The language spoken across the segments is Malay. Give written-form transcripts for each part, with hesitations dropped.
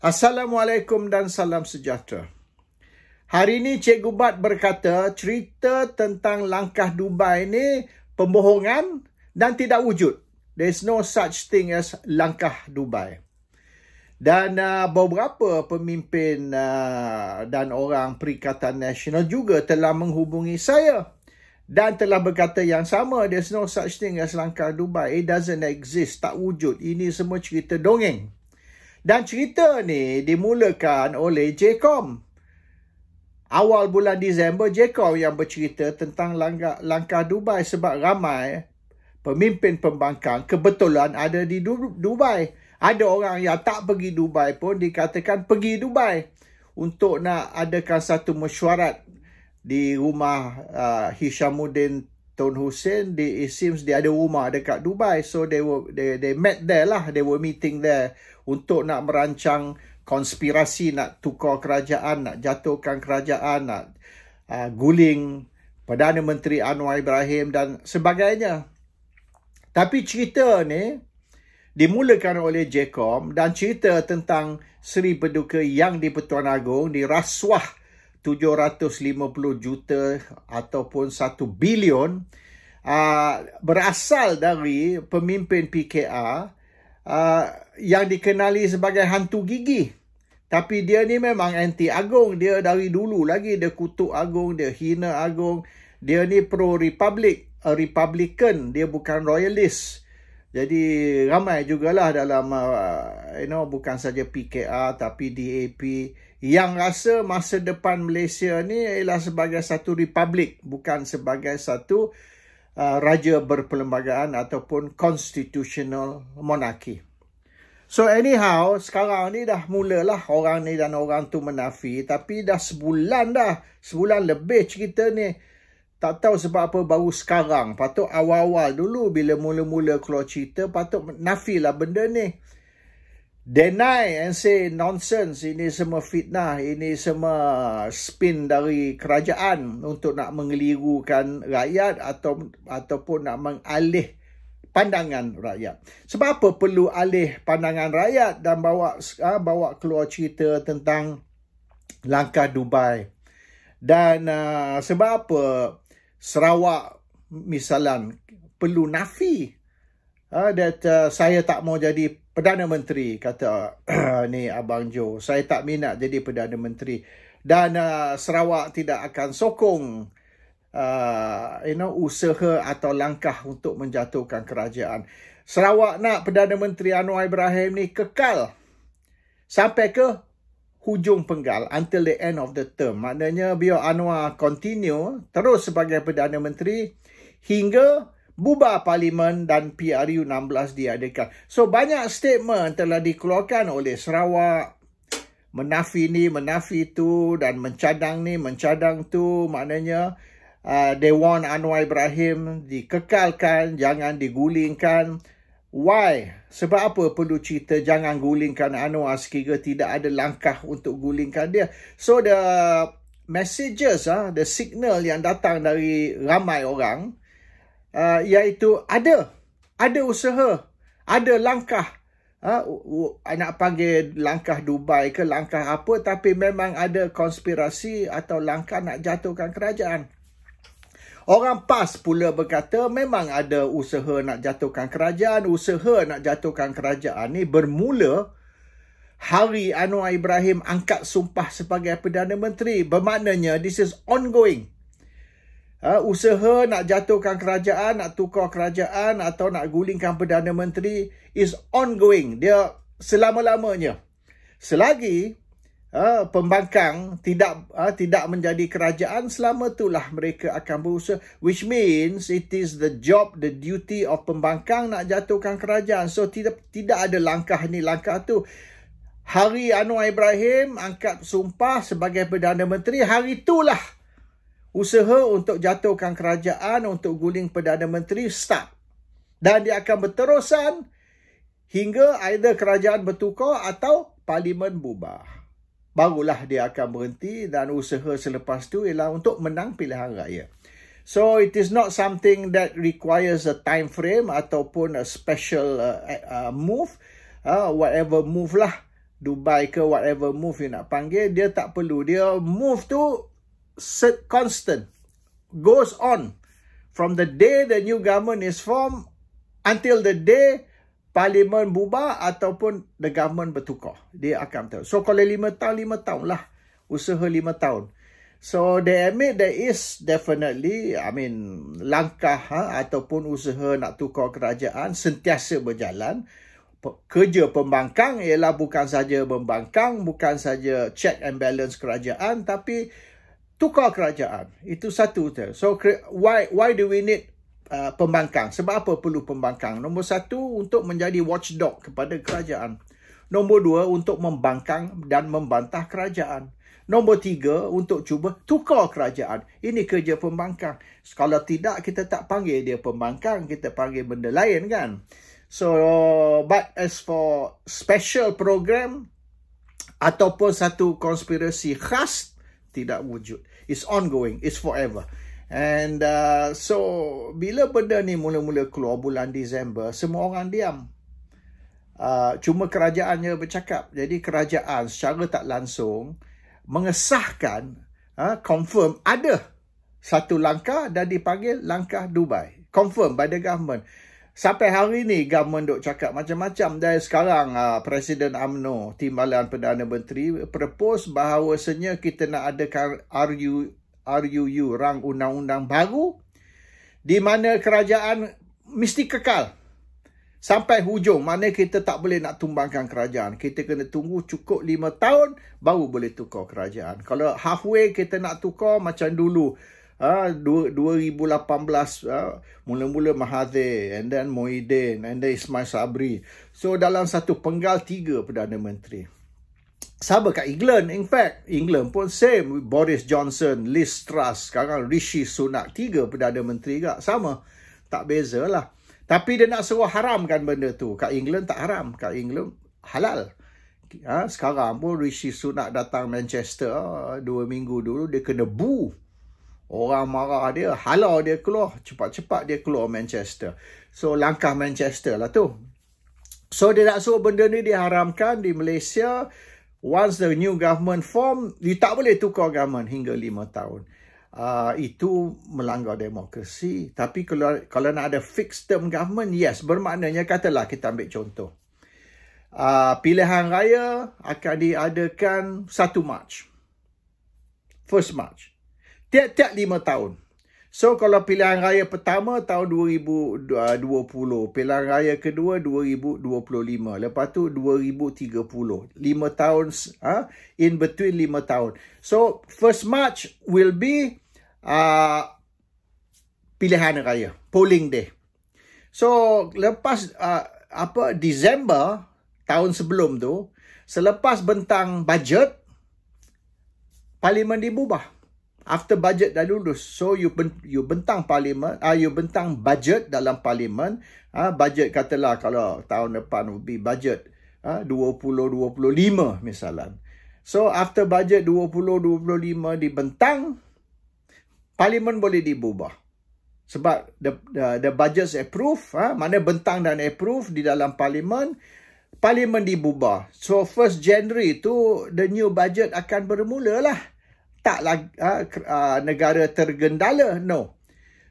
Assalamualaikum dan salam sejahtera. Hari ini Cikgu Bat berkata cerita tentang langkah Dubai ni pembohongan dan tidak wujud. There is no such thing as langkah Dubai. Dan beberapa pemimpin dan orang Perikatan Nasional juga telah menghubungi saya dan telah berkata yang sama. There is no such thing as langkah Dubai. It doesn't exist. Tak wujud. Ini semua cerita dongeng. Dan cerita ni dimulakan oleh JCOM. Awal bulan Disember, JCOM yang bercerita tentang langkah Dubai sebab ramai pemimpin pembangkang kebetulan ada di Dubai. Ada orang yang tak pergi Dubai pun dikatakan pergi Dubai untuk nak adakan satu mesyuarat di rumah Hishamuddin Tun Hussein. It seems dia ada rumah dekat Dubai. So they met there lah. They were meeting there untuk nak merancang konspirasi, nak tukar kerajaan, nak jatuhkan kerajaan, nak guling Perdana Menteri Anwar Ibrahim dan sebagainya. Tapi cerita ni dimulakan oleh JCOM dan cerita tentang Seri Paduka Yang di-Pertuan Agong dirasuah 750 juta ataupun 1 bilion berasal dari pemimpin PKR yang dikenali sebagai hantu gigi. Tapi dia ni memang anti Agong. Dia dari dulu lagi dia kutuk Agong, dia hina Agong. Dia ni pro-republic, Republican, dia bukan royalist. Jadi ramai jugalah dalam bukan saja PKR tapi DAP yang rasa masa depan Malaysia ni ialah sebagai satu republik, bukan sebagai satu raja berperlembagaan ataupun constitutional monarchy. So anyhow, sekarang ni dah mulalah orang ni dan orang tu menafi, tapi dah sebulan lebih cerita ni. Tak tahu sebab apa baru sekarang. Patut awal-awal dulu bila mula-mula keluar cerita, patut nafilah benda ni. Deny and say nonsense, ini semua fitnah, ini semua spin dari kerajaan untuk nak mengelirukan rakyat ataupun nak mengalih pandangan rakyat. Sebab apa perlu alih pandangan rakyat dan bawa keluar cerita tentang langkah Dubai? Dan sebab apa Sarawak misalan perlu nafi saya tak mau jadi Perdana Menteri, kata ni Abang Jo. Saya tak minat jadi Perdana Menteri. Dan Sarawak tidak akan sokong usaha atau langkah untuk menjatuhkan kerajaan. Sarawak nak Perdana Menteri Anwar Ibrahim ni kekal sampai ke hujung penggal, until the end of the term. Maknanya biar Anwar continue terus sebagai Perdana Menteri hingga bubar parlimen dan PRU 16 diadakan. So banyak statement telah dikeluarkan oleh Sarawak, menafi ni, menafi tu dan mencadang ni, mencadang tu. Maknanya they want Anwar Ibrahim dikekalkan, jangan digulingkan. Why? Sebab apa perlu cerita jangan gulingkan Anwar sekiranya tidak ada langkah untuk gulingkan dia? So the messages, the signal yang datang dari ramai orang, iaitu ada usaha, ada langkah. Nak panggil langkah Dubai ke langkah apa, tapi memang ada konspirasi atau langkah nak jatuhkan kerajaan. Orang PAS pula berkata memang ada usaha nak jatuhkan kerajaan. Usaha nak jatuhkan kerajaan ni bermula hari Anwar Ibrahim angkat sumpah sebagai Perdana Menteri. Bermaknanya this is ongoing. Usaha nak jatuhkan kerajaan, nak tukar kerajaan atau nak gulingkan Perdana Menteri is ongoing. Dia selama-lamanya. Selagi pembangkang tidak menjadi kerajaan, selama itulah mereka akan berusaha, which means it is the job, the duty of pembangkang nak jatuhkan kerajaan. So tidak ada langkah ni, langkah tu. Hari Anwar Ibrahim angkat sumpah sebagai Perdana Menteri, hari itulah usaha untuk jatuhkan kerajaan, untuk guling Perdana Menteri start. Dan dia akan berterusan hingga either kerajaan bertukar atau parlimen bubar. Barulah dia akan berhenti dan usaha selepas tu ialah untuk menang pilihan raya. So it is not something that requires a time frame ataupun a special move. Whatever move lah Dubai ke whatever move you nak panggil, dia tak perlu. Dia move tu constant. Goes on. From the day the new government is formed until the day parlimen bubar ataupun the government bertukar. Dia akan tahu. So kalau 5 tahun lah. Usaha 5 tahun. So they admit there is definitely, langkah ataupun usaha nak tukar kerajaan sentiasa berjalan. Kerja pembangkang ialah bukan saja membangkang, bukan saja check and balance kerajaan, tapi tukar kerajaan. Itu satu. So why do we need pembangkang? Sebab apa perlu pembangkang? Nombor 1, untuk menjadi watchdog kepada kerajaan. Nombor 2, untuk membangkang dan membantah kerajaan. Nombor 3, untuk cuba tukar kerajaan. Ini kerja pembangkang. Kalau tidak, kita tak panggil dia pembangkang. Kita panggil benda lain kan. So, but as for special program ataupun satu konspirasi khas, tidak wujud. It's ongoing. It's forever. And so, bila benda ni mula-mula keluar bulan Disember, semua orang diam. Cuma kerajaannya bercakap. Jadi kerajaan secara tak langsung mengesahkan, confirm ada satu langkah dan dipanggil langkah Dubai. Confirm by the government. Sampai hari ni government duk cakap macam-macam. Dari sekarang Presiden UMNO, Timbalan Perdana Menteri, propose bahawasanya kita nak adakan RUU, rang undang-undang baru, di mana kerajaan mesti kekal sampai hujung. Mana kita tak boleh nak tumbangkan kerajaan. Kita kena tunggu cukup 5 tahun baru boleh tukar kerajaan. Kalau halfway kita nak tukar macam dulu, 2018 mula-mula Mahathir, and then Muhyiddin, and then Ismail Sabri. So dalam satu penggal 3 Perdana Menteri. Sama kat England, in fact. England pun same. Boris Johnson, Liz Truss, sekarang Rishi Sunak, 3 Perdana Menteri juga. Sama. Tak beza lah. Tapi dia nak suruh haramkan benda tu. Kat England tak haram. Kat England halal. Sekarang pun Rishi Sunak datang Manchester 2 minggu dulu, dia kena boo. Orang marah dia, halau dia keluar. Cepat-cepat dia keluar Manchester. So, langkah Manchester lah tu. So, dia nak suruh benda ni diharamkan di Malaysia. Once the new government form, dia tak boleh tukar government hingga 5 tahun. Itu melanggar demokrasi. Tapi kalau nak ada fixed term government, yes. Bermaknanya, katalah kita ambil contoh. Pilihan raya akan diadakan 1 Mac. 1 Mac. Tiap-tiap 5 tahun. So, kalau pilihan raya pertama tahun 2020, pilihan raya kedua 2025, lepas tu 2030. 5 tahun, in between 5 tahun. So, 1 March will be pilihan raya, polling day. So, lepas Disember, tahun sebelum tu, selepas bentang bajet, parlimen dibubar. After budget dah lulus. So, you bentang parlimen, you bentang budget dalam parlimen. Budget katalah kalau tahun depan will be budget 2025 misalan. So, after budget 2025 dibentang, parlimen boleh dibubar. Sebab the budget's approved, mana bentang dan approve di dalam parlimen, parlimen dibubar. So, 1 January tu, the new budget akan bermula lah. Tak lagi negara tergendala, no.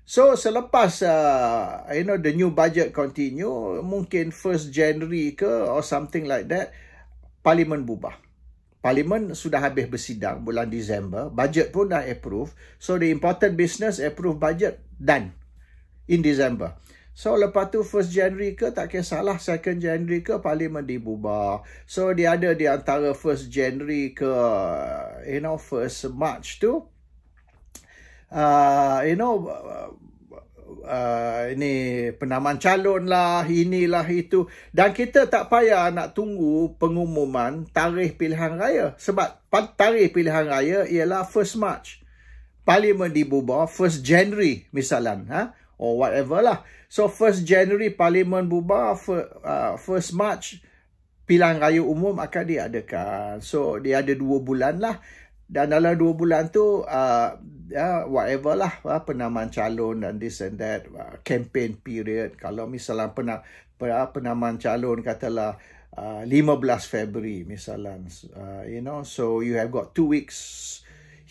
So selepas the new budget continue, mungkin 1 January ke or something like that, parlimen bubar. Parlimen sudah habis bersidang bulan Disember, budget pun dah approve. So the important business approve budget done in December. So, lepas tu 1 January ke, tak kisahlah 2 January ke, parlimen dibubar. So, dia ada di antara 1 January ke, 1 March tu, ini penamaan calon lah, inilah itu. Dan kita tak payah nak tunggu pengumuman tarikh pilihan raya. Sebab tarikh pilihan raya ialah 1 March. Parlimen dibubar 1 January misalan, or whatever lah. So, 1 January parlimen bubar, 1 March pilihan raya umum akan diadakan. So, dia ada 2 bulan lah. Dan dalam 2 bulan tu, whatever lah, penamaan calon dan this and that, campaign period. Kalau misalnya penamaan calon katalah 15 Februari misalnya, so you have got 2 weeks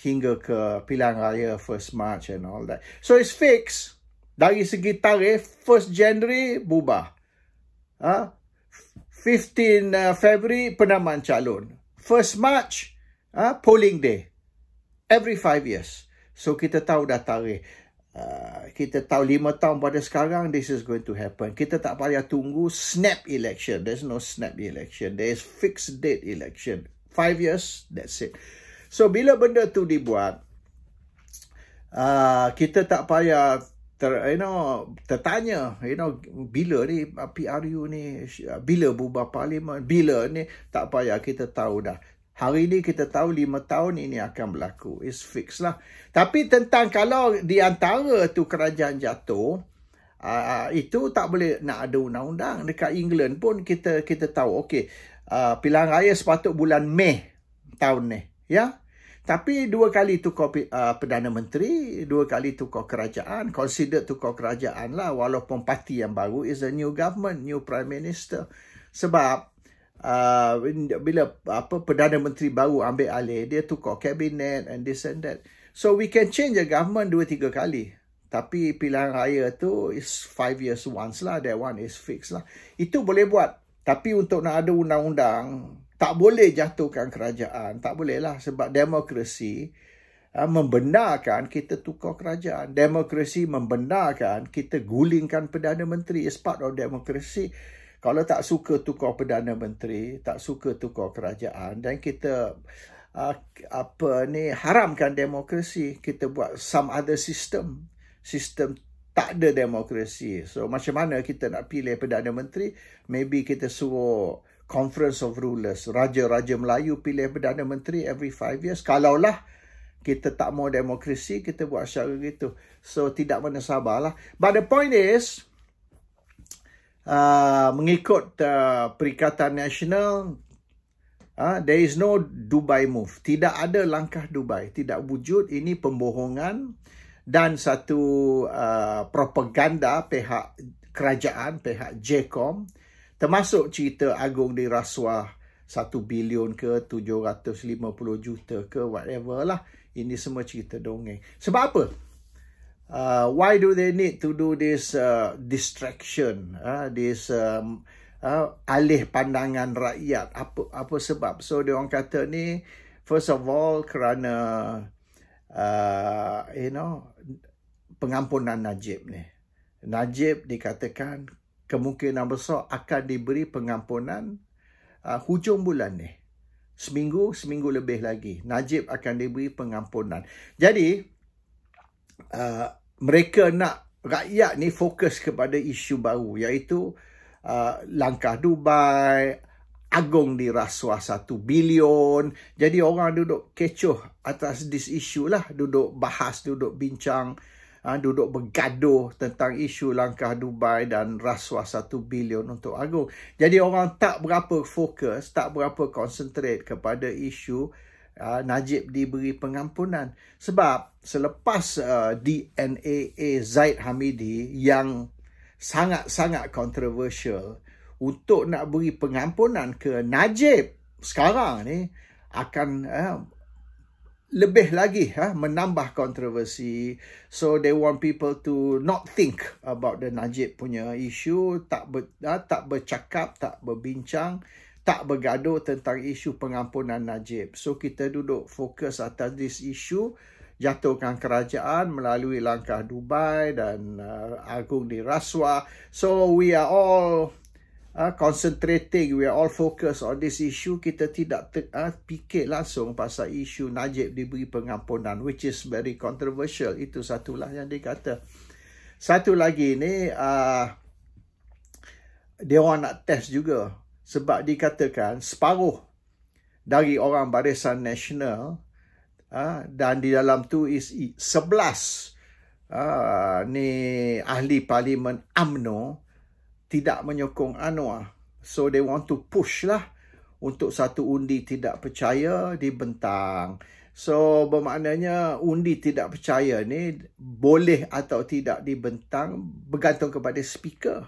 hingga ke pilihan raya 1st March and all that. So it's fixed. Dari segi tarikh, 1st January bubar. 15 Februari penamaan calon. 1st March polling day. Every 5 years. So kita tahu dah tarikh. Kita tahu 5 tahun pada sekarang, this is going to happen. Kita tak payah tunggu snap election. There's no snap election. There is fixed date election. 5 years, that's it. So, bila benda tu dibuat, kita tak payah tertanya, bila ni PRU ni, bila bubar parlimen, bila ni, tak payah, kita tahu dah. Hari ni kita tahu 5 tahun ini akan berlaku. It's fixed lah. Tapi tentang kalau di antara tu kerajaan jatuh, itu tak boleh nak ada undang-undang. Dekat England pun kita tahu, okey, pilihan raya sepatut bulan Mei tahun ni. Ya? Tapi 2 kali tukar Perdana Menteri, 2 kali tukar kerajaan. Consider tukar kerajaan lah, walaupun parti yang baru is a new government, new prime minister. Sebab bila Perdana Menteri baru ambil alih, dia tukar kabinet and this and that. So we can change the government 2-3 kali. Tapi pilihan raya tu is 5 years once lah. That one is fixed lah. Itu boleh buat. Tapi untuk nak ada undang-undang, tak boleh jatuhkan kerajaan. Tak boleh lah. Sebab demokrasi membenarkan kita tukar kerajaan. Demokrasi membenarkan kita gulingkan Perdana Menteri. It's part of demokrasi. Kalau tak suka tukar Perdana Menteri, tak suka tukar kerajaan, dan kita haramkan demokrasi, kita buat some other system tak ada demokrasi. So macam mana kita nak pilih Perdana Menteri? Maybe kita suruh Conference of Rulers, Raja-Raja Melayu pilih Perdana Menteri every 5 years. Kalaulah kita tak mau demokrasi, kita buat secara gitu. So tidak menasabarlah. But the point is, mengikut Perikatan Nasional, there is no Dubai move. Tidak ada langkah Dubai. Tidak wujud. Ini pembohongan dan satu propaganda pihak kerajaan, pihak JCOM, termasuk cerita Agong dirasuah 1 bilion ke 750 juta ke whatever lah. Ini semua cerita dongeng. Sebab apa? Why do they need to do this distraction, this alih pandangan rakyat? Apa sebab? So dia orang kata ni, first of all kerana pengampunan Najib ni. Najib dikatakan kemungkinan besar akan diberi pengampunan hujung bulan ni. Seminggu lebih lagi. Najib akan diberi pengampunan. Jadi mereka nak rakyat ni fokus kepada isu baru, iaitu langkah Dubai, Agong dirasuah 1 bilion. Jadi orang duduk kecoh atas this issue lah, duduk bahas, duduk bincang, duduk bergaduh tentang isu langkah Dubai dan rasuah 1 bilion untuk Agong. Jadi orang tak berapa fokus, tak berapa concentrate kepada isu Najib diberi pengampunan. Sebab selepas DNAA Zaid Hamidi yang sangat-sangat kontroversial, untuk nak beri pengampunan ke Najib sekarang ni akan lebih lagi menambah kontroversi. So they want people to not think about the Najib punya isu, tak bercakap, tak berbincang, tak bergaduh tentang isu pengampunan Najib. So kita duduk fokus atas this issue, jatuhkan kerajaan melalui langkah Dubai dan Agong dirasuah. So we are all concentrating, we are all focused on this issue. Kita tidak fikir langsung pasal isu Najib diberi pengampunan, which is very controversial. Itu satulah yang dikata. Satu lagi ni, dia orang nak test juga. Sebab dikatakan separuh dari orang Barisan Nasional dan di dalam tu is 11 ni ahli parlimen UMNO tidak menyokong Anwar. So they want to push lah untuk satu undi tidak percaya dibentang. So bermaknanya undi tidak percaya ni boleh atau tidak dibentang bergantung kepada speaker.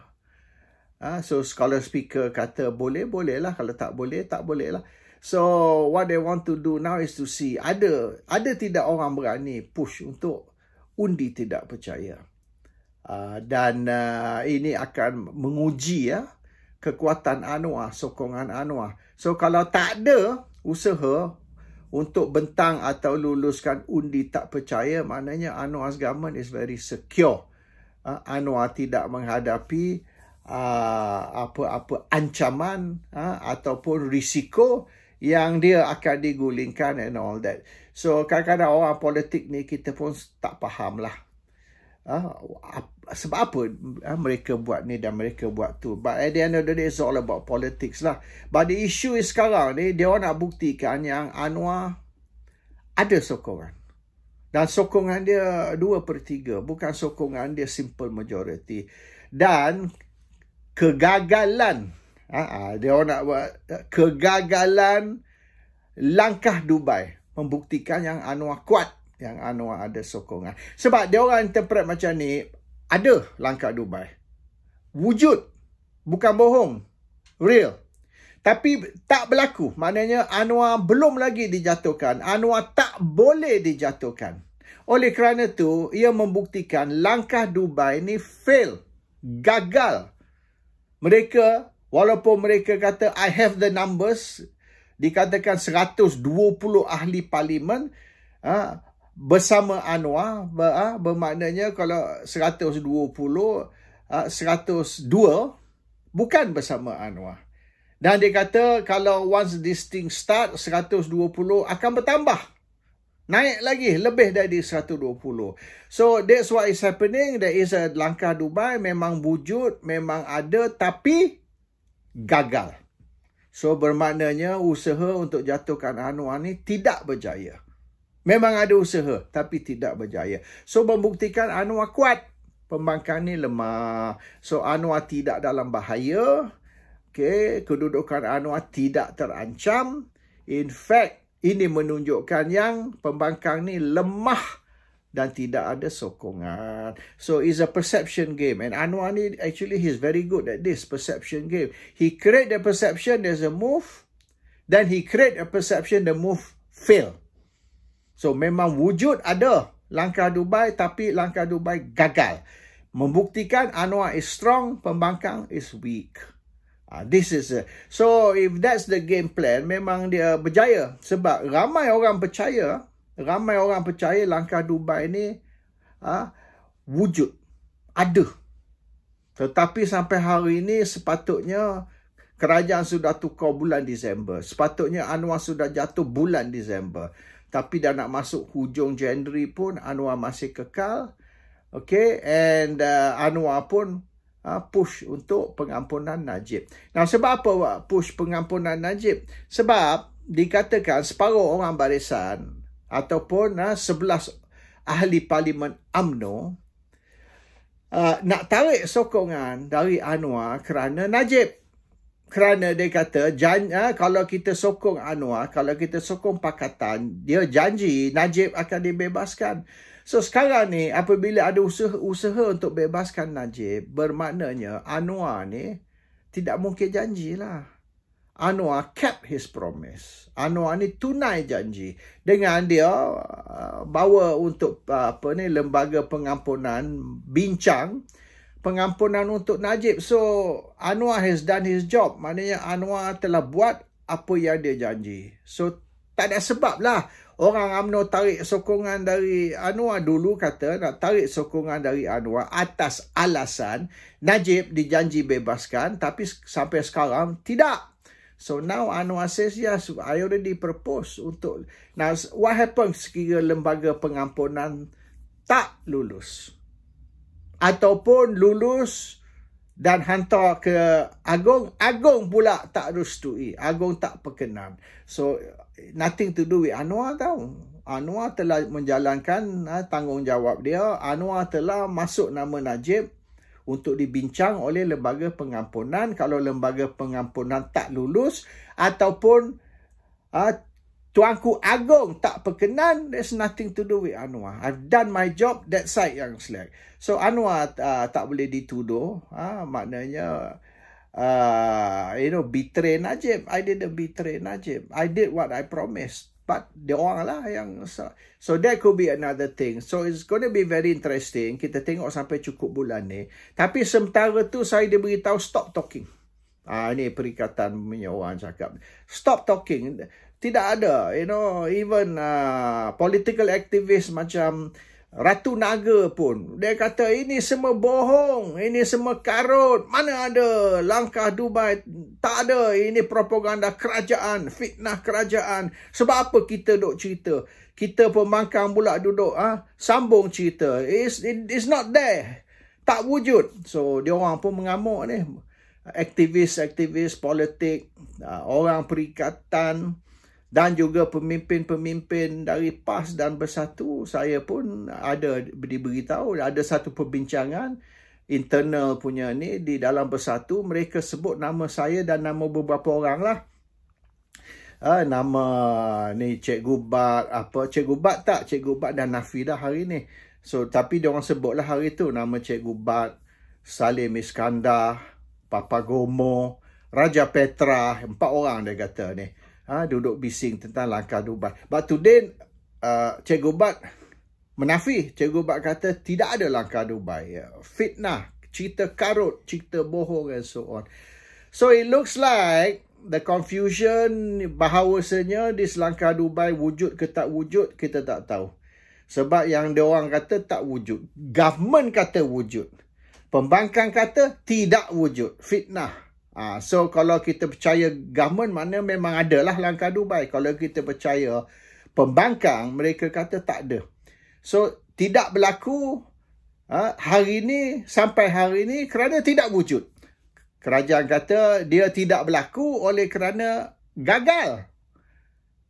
So kalau speaker kata boleh, bolehlah. Kalau tak boleh, tak bolehlah. So what they want to do now is to see ada tidak orang berani push untuk undi tidak percaya. Dan ini akan menguji kekuatan Anwar, sokongan Anwar. So kalau tak ada usaha untuk bentang atau luluskan undi tak percaya, maknanya Anwar's government is very secure. Anwar tidak menghadapi apa-apa ancaman ataupun risiko yang dia akan digulingkan and all that. So kadang-kadang orang politik ni kita pun tak faham lah. Sebab apa mereka buat ni dan mereka buat tu. But at the end of the day, it's all about politics lah. But the issue is sekarang ni, dia orang nak buktikan yang Anwar ada sokongan. Dan sokongan dia 2/3. Bukan sokongan dia simple majority. Dan kegagalan, dia orang nak buat kegagalan langkah Dubai membuktikan yang Anwar kuat, yang Anwar ada sokongan. Sebab dia orang interpret macam ni, ada langkah Dubai. Wujud. Bukan bohong. Real. Tapi tak berlaku. Maknanya Anwar belum lagi dijatuhkan. Anwar tak boleh dijatuhkan. Oleh kerana tu, ia membuktikan langkah Dubai ni fail. Gagal. Mereka, walaupun mereka kata, I have the numbers, dikatakan 120 ahli parlimen, bersama Anwar, bermaknanya kalau 120, 102 bukan bersama Anwar. Dan dia kata kalau once this thing start, 120 akan bertambah. Naik lagi, lebih dari 120. So that's what is happening. There is a langkah Dubai, memang wujud, memang ada, tapi gagal. So bermaknanya usaha untuk jatuhkan Anwar ni tidak berjaya. Memang ada usaha, tapi tidak berjaya. So, membuktikan Anwar kuat. Pembangkang ni lemah. So, Anwar tidak dalam bahaya. Okay, kedudukan Anwar tidak terancam. In fact, ini menunjukkan yang pembangkang ni lemah dan tidak ada sokongan. So, it's a perception game. And Anwar ni, actually, he's very good at this perception game. He create the perception, there's a move. Then he create a perception, the move fail. So, memang wujud ada langkah Dubai, tapi langkah Dubai gagal. Membuktikan Anwar is strong, pembangkang is weak. This is so, if that's the game plan, memang dia berjaya. Sebab ramai orang percaya langkah Dubai ni wujud, ada. Tetapi sampai hari ini sepatutnya kerajaan sudah tukar bulan Disember. Sepatutnya Anwar sudah jatuh bulan Disember. Tapi dah nak masuk hujung Januari pun Anwar masih kekal. Okay, and Anwar pun push untuk pengampunan Najib. Nah, sebab apa push pengampunan Najib? Sebab dikatakan separuh orang barisan ataupun 11 ahli parlimen UMNO nak tarik sokongan dari Anwar kerana Najib. Kerana dia kata, kalau kita sokong Anwar, kalau kita sokong Pakatan, dia janji Najib akan dibebaskan. So sekarang ni, apabila ada usaha untuk bebaskan Najib, bermaknanya Anwar ni tidak mungkin janjilah. Anwar kept his promise. Anwar ni tunai janji. Dengan dia bawa untuk lembaga pengampunan, bincang pengampunan untuk Najib. So, Anwar has done his job. Maknanya Anwar telah buat apa yang dia janji. So, tak ada sebab lah orang UMNO tarik sokongan dari Anwar. Dulu kata nak tarik sokongan dari Anwar atas alasan Najib dijanji bebaskan, tapi sampai sekarang tidak. So, now Anwar says, yes, I already propose untuk... Now, what happens sekiranya lembaga pengampunan tak lulus? Ataupun lulus dan hantar ke Agong, Agong pula tak restui, Agong tak perkenan. So, nothing to do with Anwar tau. Anwar telah menjalankan tanggungjawab dia. Anwar telah masuk nama Najib untuk dibincang oleh lembaga pengampunan. Kalau lembaga pengampunan tak lulus ataupun Tuanku Agong tak perkenan, there's nothing to do with Anwar. I've done my job, that side yang slack. So Anwar tak boleh dituduh, maknanya betray Najib. I didn't betray Najib. I did what I promised. But dia orang lah yang... So that could be another thing. So it's going to be very interesting. Kita tengok sampai cukup bulan ni. Tapi sementara tu saya diberitahu stop talking. Ini perikatan punya orang cakap. Stop talking. Tidak ada, even political activist macam Ratu Naga pun. Dia kata ini semua bohong, ini semua karut. Mana ada langkah Dubai? Tak ada, ini propaganda kerajaan, fitnah kerajaan. Sebab apa kita duk cerita? Kita pembangkang pula duduk sambung cerita. It's not there. Tak wujud. So, dia orang pun mengamuk ni. Aktivis politik, orang perikatan, dan juga pemimpin-pemimpin dari PAS dan Bersatu. Saya pun ada diberitahu, ada satu perbincangan internal punya ni di dalam Bersatu. Mereka sebut nama saya dan nama beberapa orang lah. Nama ni Cikgu Bat, Cikgu Bat tak? Cikgu Bat dan Nafidah hari ni. So, tapi diorang sebutlah hari tu nama Cikgu Bat, Salim Iskandar, Papa Gomo, Raja Petra, 4 orang dia kata ni. Duduk bising tentang langkah Dubai. But today, Cikgu Bat menafi. Cikgu Bat kata tidak ada langkah Dubai. Fitnah, cerita karut, cerita bohong and so on. So it looks like the confusion bahawasanya di langkah Dubai wujud ke tak wujud, kita tak tahu. Sebab yang diorang kata tak wujud. Government kata wujud. Pembangkang kata tidak wujud. Fitnah. So kalau kita percaya government, mana memang adalah langkah Dubai. Kalau kita percaya pembangkang, mereka kata tak ada. So tidak berlaku hari ini sampai hari ini kerana tidak wujud. Kerajaan kata dia tidak berlaku oleh kerana gagal.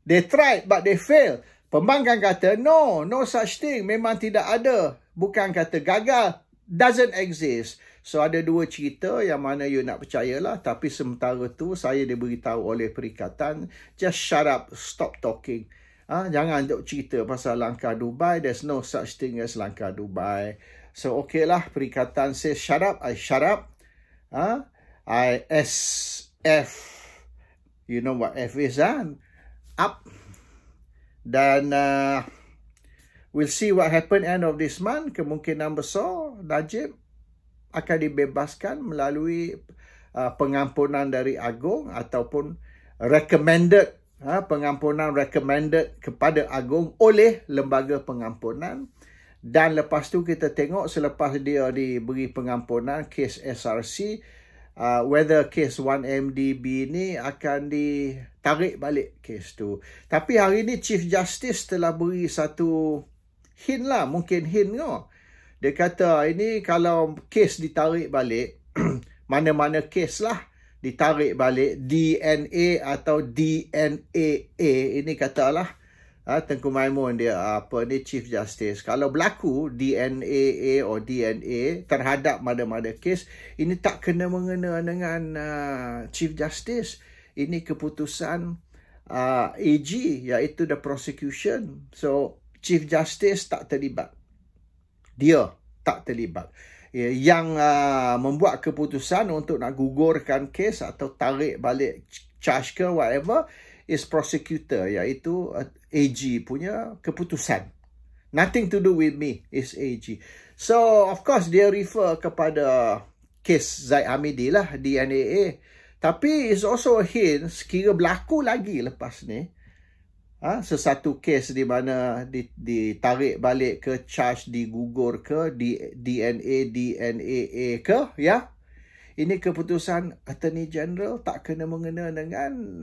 They tried but they failed. Pembangkang kata no such thing, memang tidak ada. Bukan kata gagal, doesn't exist. So ada dua cerita yang mana you nak percayalah. Tapi sementara tu saya diberitahu oleh perikatan, just shut up, stop talking. Jangan duk cerita pasal langkah Dubai. There's no such thing as langkah Dubai. So okay lah, perikatan says shut up, I shut up. I SF, you know what F is, up. Dan we'll see what happen end of this month. Kemungkinan besar Najib akan dibebaskan melalui pengampunan dari Agong ataupun recommended, pengampunan recommended kepada Agong oleh lembaga pengampunan. Dan lepas tu kita tengok selepas dia diberi pengampunan kes SRC, whether kes 1MDB ni akan ditarik balik kes tu. Tapi hari ni Chief Justice telah beri satu hint lah, mungkin hint ke. Dia kata ini kalau kes ditarik balik, mana-mana kes lah ditarik balik, DNA atau DNAA, ini katalah Tengku Maimun dia Chief Justice. Kalau berlaku DNAA atau DNA terhadap mana-mana kes, ini tak kena mengena dengan Chief Justice. Ini keputusan AG, iaitu the prosecution. So Chief Justice tak terlibat. Dia tak terlibat. Yang membuat keputusan untuk nak gugurkan kes atau tarik balik charge ke whatever is prosecutor, iaitu AG punya keputusan. Nothing to do with me, is AG. So of course dia refer kepada kes Zaid Hamidi lah, DNAA. Tapi is also a hint, sekira berlaku lagi lepas ni sesuatu kes di mana ditarik balik ke charge, digugur ke DNA, DNAA ke, ya. Ini keputusan Attorney General, tak kena mengena dengan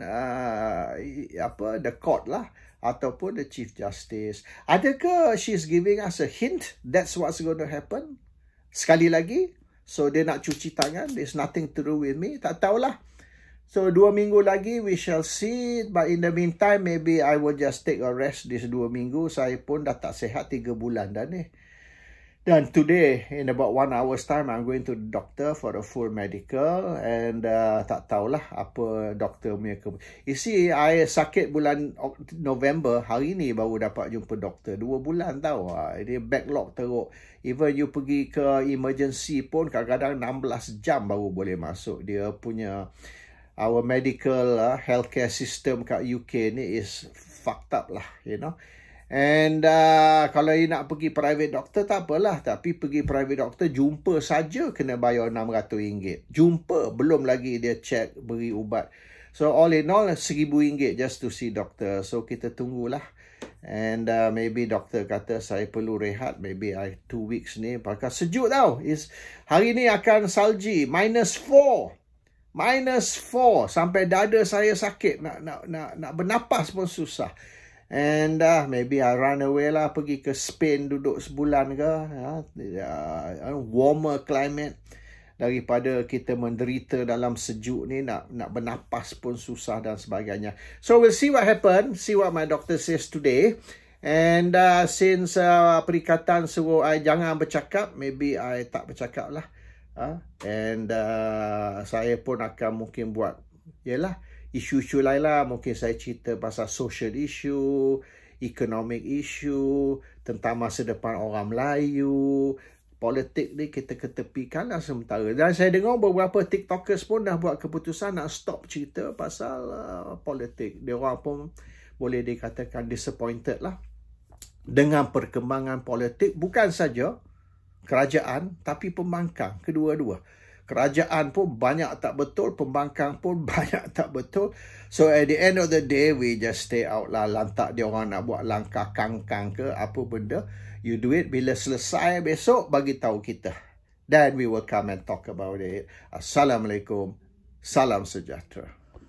the court lah ataupun the Chief Justice. Adakah she's giving us a hint that's what's going to happen? Sekali lagi, so dia nak cuci tangan, there's nothing to do with me, tak tahulah. So 2 minggu lagi we shall see. But in the meantime, maybe I will just take a rest this 2 minggu. Saya pun dah tak sihat 3 bulan dah ni. Dan today, in about 1 hour's time, I'm going to the doctor for a full medical. And tak tahulah apa doktor punya You see, I sakit bulan November. Hari ni baru dapat jumpa doktor. 2 bulan tau. Dia backlog teruk. Even you pergi ke emergency pun, kadang-kadang 16 jam baru boleh masuk. Dia punya, our medical healthcare system kat UK ni is fucked up lah, you know. And kalau you nak pergi private doctor tak apalah, tapi pergi private doctor jumpa saja kena bayar RM600. Jumpa, belum lagi dia check, beri ubat. So all in all RM1,000 just to see doctor. So kita tunggulah. And maybe doktor kata saya perlu rehat, maybe 2 weeks ni, pasal sejuk tau. Hari ni akan salji -4 sampai dada saya sakit, nak bernapas pun susah. And maybe I run away lah, pergi ke Spain duduk sebulan ke, warmer climate, daripada kita menderita dalam sejuk ni, nak bernapas pun susah dan sebagainya. So we'll see what happen, see what my doctor says today. And since perikatan suruh I jangan bercakap, maybe I tak bercakap lah. And saya pun akan mungkin buat, yelah, isu-isu lain lah. Mungkin saya cerita pasal social issue, economic issue, tentang masa depan orang Melayu. Politik ni kita ketepikan lah sementara. Dan saya dengar beberapa TikTokers pun dah buat keputusan nak stop cerita pasal politik. Dia orang pun boleh dikatakan disappointed lah dengan perkembangan politik. Bukan saja kerajaan, tapi pembangkang, kedua-dua. Kerajaan pun banyak tak betul, pembangkang pun banyak tak betul. So at the end of the day, we just stay out lah. Lantak dia orang nak buat langkah kangkang ke apa benda, you do it. Bila selesai besok, bagi tahu kita. Then we will come and talk about it. Assalamualaikum. Salam sejahtera.